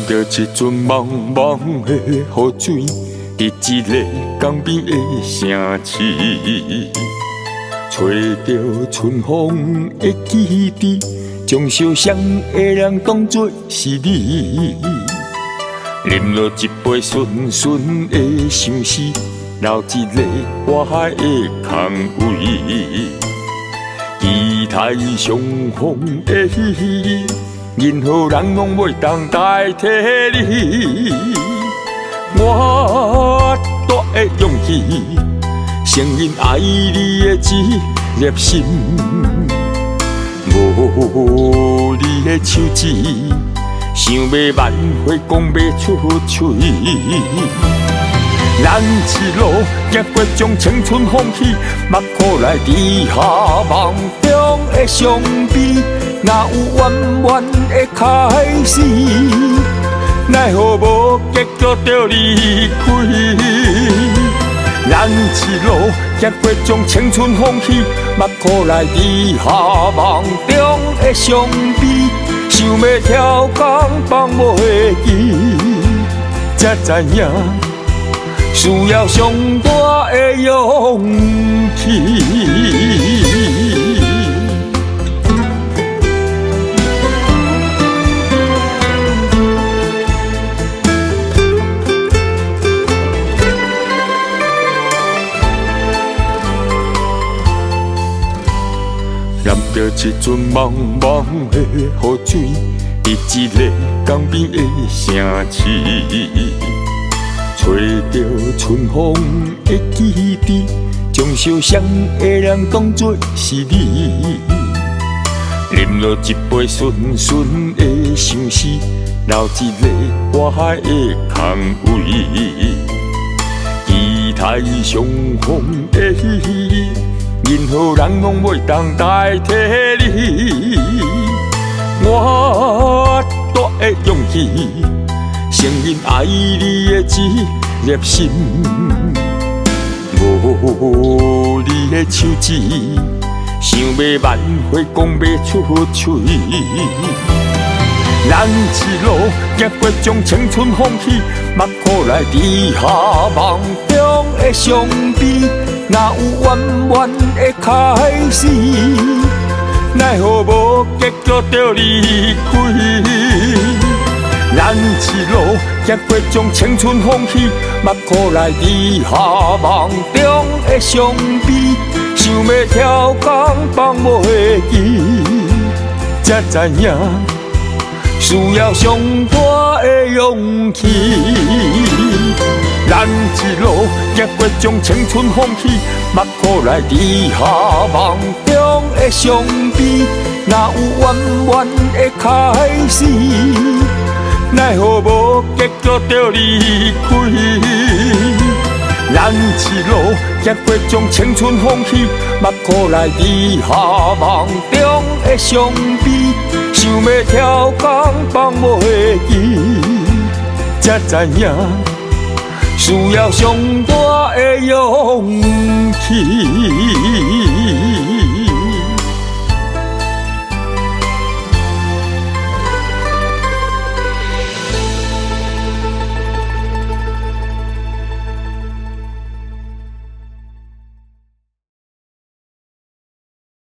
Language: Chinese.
着一阵茫茫的雨水，伫一个江边的城市，吹着春风的记忆，将烧伤的人当作是你。饮落一杯顺顺的相思，留一个我海的空位。期待相逢的彼，任何人拢袂当代替你。我大的勇气，承认爱你的一粒心。无你的手指，想要挽回讲袂出嘴。咱一路行过将青春放弃，目眶来滴下梦中的伤悲，哪有圆圆的开始？奈何无结局就离开？咱一路行过将青春放弃，目眶来滴下梦中的伤悲，想要跳江放袂记，才知影。需要上大的勇气。染着一阵茫茫的雨水，伫一个江边的城市。吹着春风的记忆，将烧伤的人当作是你。饮落一杯顺顺的相思，留一个我海的空位。期待相逢的彼，任何人拢袂当代替你。我大的勇气，承认爱你的一粒心。无你的手指，想要挽回讲袂出嘴。咱一路行过将青春放弃，目眶来滴下梦中的伤悲，哪有圆圆的开始？奈何无结局就离开？咱一路行过将青春放弃，目眶来滴下梦中的伤悲，想要跳江放袂记，才知影需要上大的勇气。咱一路行过将青春放弃，目眶来滴下梦中的伤悲，哪有圆圆的开始？奈何无结局就离开？咱一路行过将青春放弃，目眶来滴下梦中的伤悲，想要跳江放袂记，才知影需要上大的勇